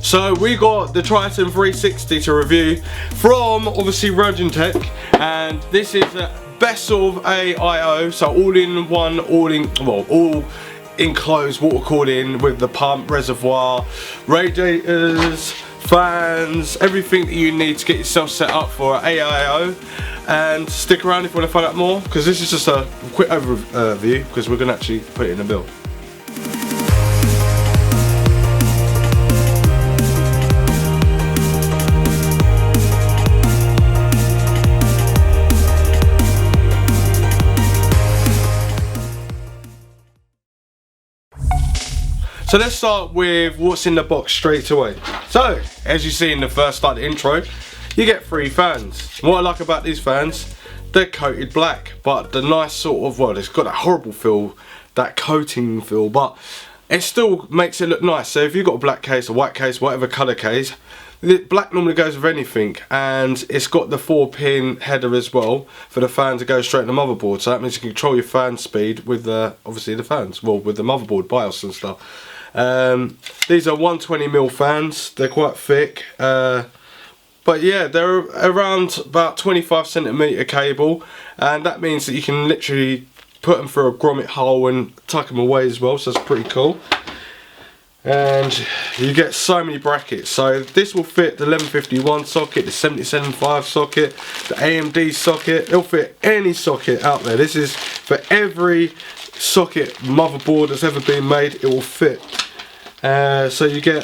So we got the Triton 360 to review from obviously Raijintek, and this is the best of AIO, so all enclosed water cooling with the pump, reservoir, radiators, fans, everything that you need to get yourself set up for AIO. And stick around if you want to find out more, because this is just a quick overview, because we're going to actually put it in the build. So let's start with what's in the box straight away. So, as you see in the first start intro, you get 3 fans. What I like about these fans, they're coated black, but the nice sort of, well, it's got that horrible feel, that coating feel, but it still makes it look nice. So if you've got a black case, a white case, whatever colour case, black normally goes with anything, and it's got the 4-pin header as well for the fan to go straight in the motherboard. So that means you can control your fan speed with obviously the fans, well, with the motherboard BIOS and stuff. These are 120mm fans, they're quite thick, but yeah, they're around about 25cm cable, and that means that you can literally put them through a grommet hole and tuck them away as well, so that's pretty cool. And you get so many brackets, so this will fit the 1151 socket, the 77.5 socket, the AMD socket. It'll fit any socket out there. This is for every socket motherboard that's ever been made, it will fit. So you get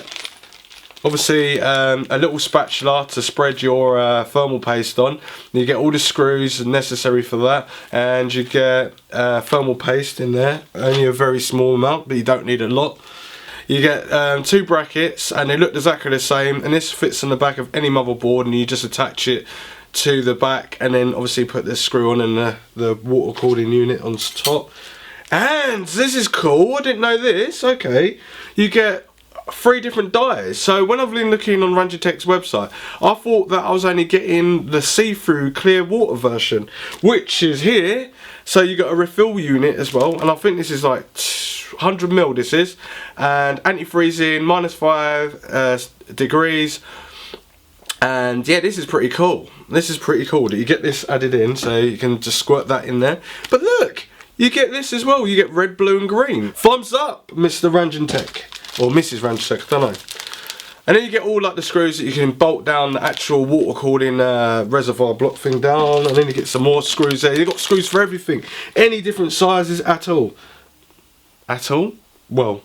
obviously a little spatula to spread your thermal paste on. You get all the screws necessary for that, and you get thermal paste in there, only a very small amount, but you don't need a lot. You get 2 brackets, and they look exactly the same, and this fits in the back of any motherboard, and you just attach it to the back, and then obviously put this screw on and the water cooling unit on top. And this is cool, I didn't know this. Okay, you get 3 different dyes. So when I've been looking on Raijintek's website, I thought that I was only getting the see-through clear water version, which is here. So you got a refill unit as well, and I think this is like 100ml this is, and anti-freezing, -5 degrees. And yeah, this is pretty cool. This is pretty cool that you get this added in, so you can just squirt that in there. But look, you get this as well. You get red, blue and green. Thumbs up, Mr. Raijintek. Or Mrs. Raijintek, I don't know. And then you get all like the screws that you can bolt down the actual water cooling reservoir block thing down. And then you get some more screws there. You've got screws for everything. Any different sizes at all. At all? Well,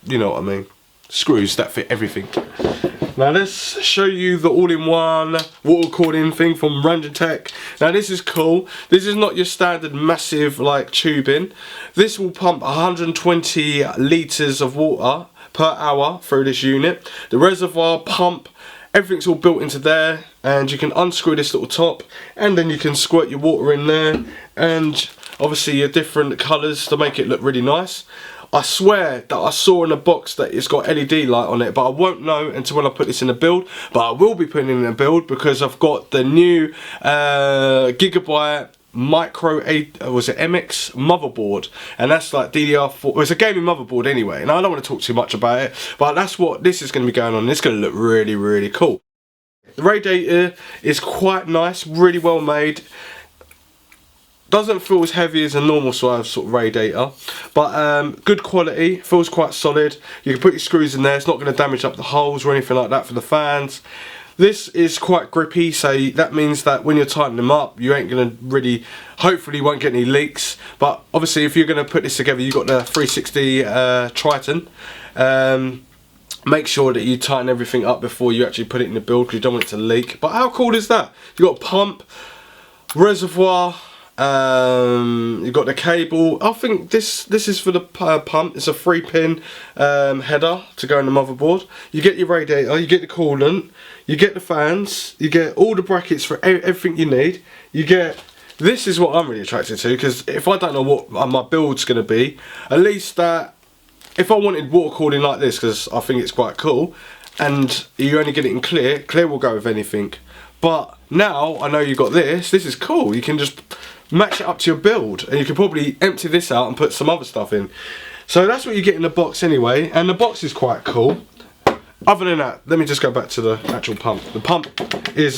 you know what I mean. Screws that fit everything. Now let's show you the all-in-one water cooling thing from Raijintek. Now this is cool. This is not your standard massive like tubing. This will pump 120 litres of water per hour through this unit. The reservoir, pump, everything's all built into there, and you can unscrew this little top, and then you can squirt your water in there, and obviously your different colours to make it look really nice. I swear that I saw in a box that it's got LED light on it, but I won't know until when I put this in the build. But I will be putting it in the build because I've got the new Gigabyte Micro 8, was it MX motherboard, and that's like DDR4. Well, it's a gaming motherboard anyway, and I don't want to talk too much about it, but that's what this is going to be going on. It's going to look really, really cool. The radiator is quite nice, really well made. Doesn't feel as heavy as a normal size sort of radiator, but good quality, feels quite solid. You can put your screws in there, it's not going to damage up the holes or anything like that for the fans. This is quite grippy, so that means that when you're tightening them up, you ain't going to really, hopefully you won't get any leaks. But obviously if you're going to put this together, you've got the 360 Triton. Make sure that you tighten everything up before you actually put it in the build, because you don't want it to leak. But how cool is that? You've got a pump, reservoir, you've got the cable. I think this is for the pump. It's a 3-pin header to go in the motherboard. You get your radiator, you get the coolant, you get the fans, you get all the brackets for everything you need. You get, this is what I'm really attracted to, because if I don't know what my build's going to be, at least that if I wanted water cooling like this, because I think it's quite cool, and you only get it in clear, clear will go with anything. But now I know you've got this, this is cool. You can just match it up to your build, and you can probably empty this out and put some other stuff in. So that's what you get in the box anyway, and the box is quite cool. other than that, let me just go back to the actual pump. The pump is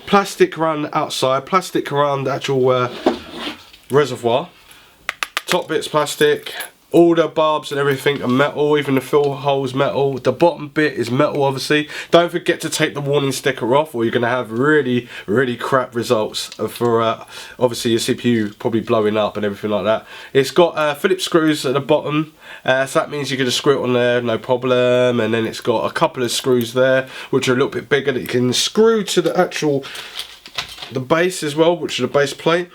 plastic around the outside, plastic around the actual reservoir. Top bit's plastic. All the bulbs and everything are metal, even the fill holes metal. The bottom bit is metal, obviously. Don't forget to take the warning sticker off, or you're going to have really, really crap results for obviously your CPU probably blowing up and everything like that. It's got Phillips screws at the bottom, so that means you can just screw it on there, no problem. And then it's got a couple of screws there, which are a little bit bigger, that you can screw to the base as well, which is the base plate.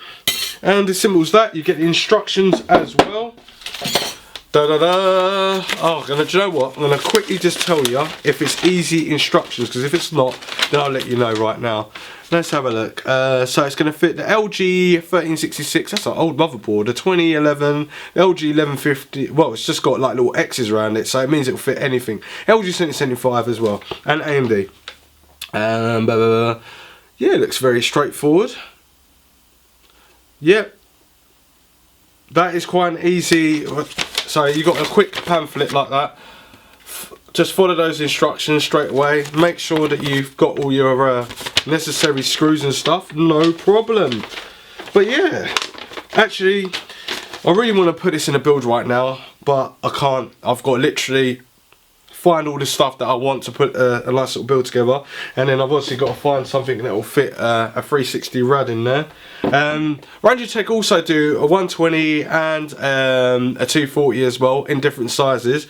And as simple as that, you get the instructions as well. Da da da. Oh, do you know what? I'm gonna quickly just tell you if it's easy instructions, because if it's not, then I'll let you know right now. Let's have a look. So it's gonna fit the LG 1366. That's an old motherboard. The 2011, the LG 1150. Well, it's just got like little X's around it, so it means it'll fit anything. LG 7075 as well, and AMD. Yeah, it looks very straightforward. Yep. That is quite an easy. So you got a quick pamphlet like that. Just follow those instructions straight away. Make sure that you've got all your necessary screws and stuff. No problem. But yeah, actually, I really want to put this in a build right now, but I can't. I've got to literally find all the stuff that I want to put a nice little build together, and then I've obviously got to find something that will fit a 360 rad in there. Raijintek also do a 120 and a 240 as well in different sizes.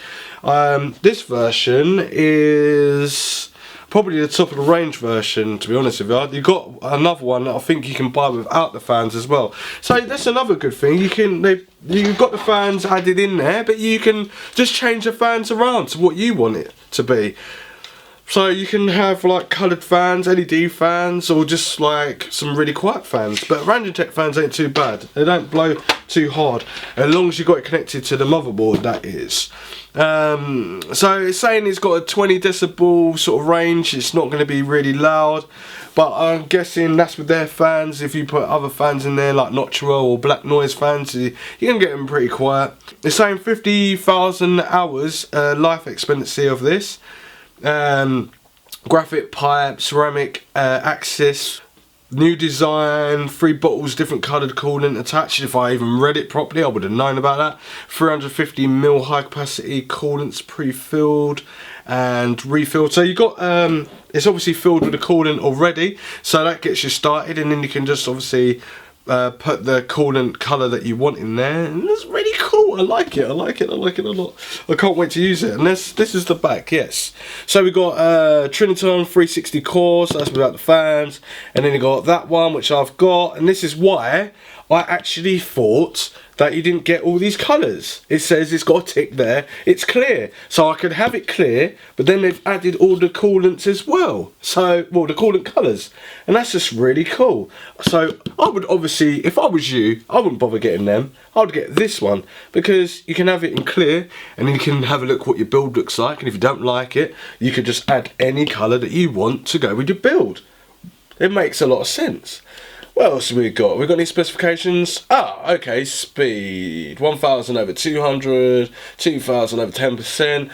This version is probably the top of the range version, to be honest with you. You've got another one that I think you can buy without the fans as well. So that's another good thing. You've got the fans added in there, but you can just change the fans around to what you want it to be. So you can have like coloured fans, LED fans, or just like some really quiet fans. But Raijintek fans ain't too bad. They don't blow too hard, as long as you've got it connected to the motherboard, that is. So it's saying it's got a 20 decibel sort of range. It's not going to be really loud, but I'm guessing that's with their fans. If you put other fans in there like Noctua or Black Noise fans, you can get them pretty quiet. It's saying 50,000 hours life expectancy of this. Graphite pipe, ceramic axis, new design, 3 bottles, different coloured coolant attached. If I even read it properly, I would have known about that. 350ml high capacity coolants pre-filled and refilled. So you got it's obviously filled with the coolant already, so that gets you started, and then you can just obviously put the coolant colour that you want in there, and it's really cool. I like it. I like it a lot. I can't wait to use it. And this is the back, yes. So we got Triton 360 core, so that's without the fans, and then you got that one which I've got, and this is why I actually thought that you didn't get all these colours. It says it's got a tick there, it's clear, so I could have it clear, but then they've added all the coolants as well, so, well, the coolant colours, and that's just really cool. So I would obviously, if I was you, I wouldn't bother getting them. I would get this one, because you can have it in clear, and then you can have a look what your build looks like, and if you don't like it, you could just add any colour that you want to go with your build. It makes a lot of sense. What else have we got? We've got any specifications? Okay, speed, 1000 over 200, 2000 over 10%,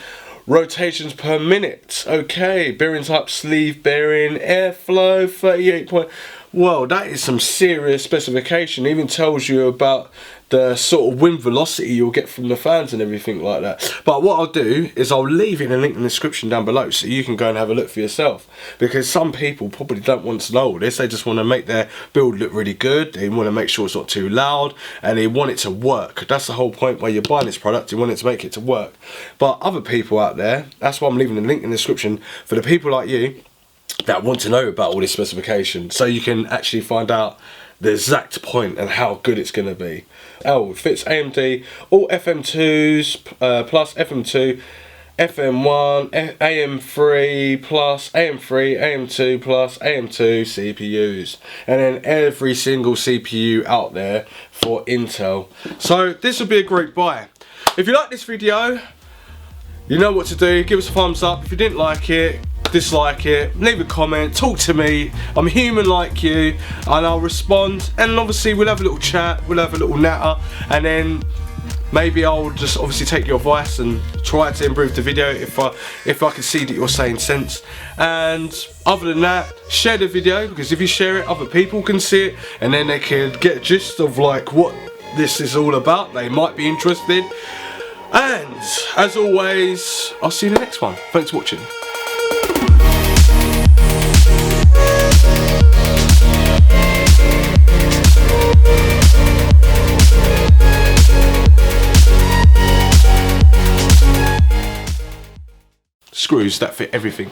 rotations per minute, okay, bearing type sleeve bearing, airflow, 38 point, well, that is some serious specification. It even tells you about the sort of wind velocity you'll get from the fans and everything like that. But what I'll do is I'll leave in a link in the description down below so you can go and have a look for yourself, because some people probably don't want to know all this. They just want to make their build look really good. They want to make sure it's not too loud, and they want it to work. That's the whole point where you're buying this product. You want it to make it to work. But other people out there, that's why I'm leaving a link in the description for the people like you that want to know about all this specification, so you can actually find out the exact point and how good it's going to be. Oh, it fits AMD, all FM2s plus FM2, FM1, AM3 plus AM3, AM2 plus AM2 CPUs, and then every single CPU out there for Intel. So this would be a great buy. If you like this video, you know what to do. Give us a thumbs up. If you didn't like it, dislike it, leave a comment, talk to me. I'm human like you, and I'll respond, and obviously we'll have a little chat, we'll have a little natter, and then maybe I'll just obviously take your advice and try to improve the video if I can see that you're saying sense. And other than that, share the video, because if you share it, other people can see it, and then they can get a gist of like what this is all about. They might be interested. And as always, I'll see you in the next one. Thanks for watching. Screws that fit everything.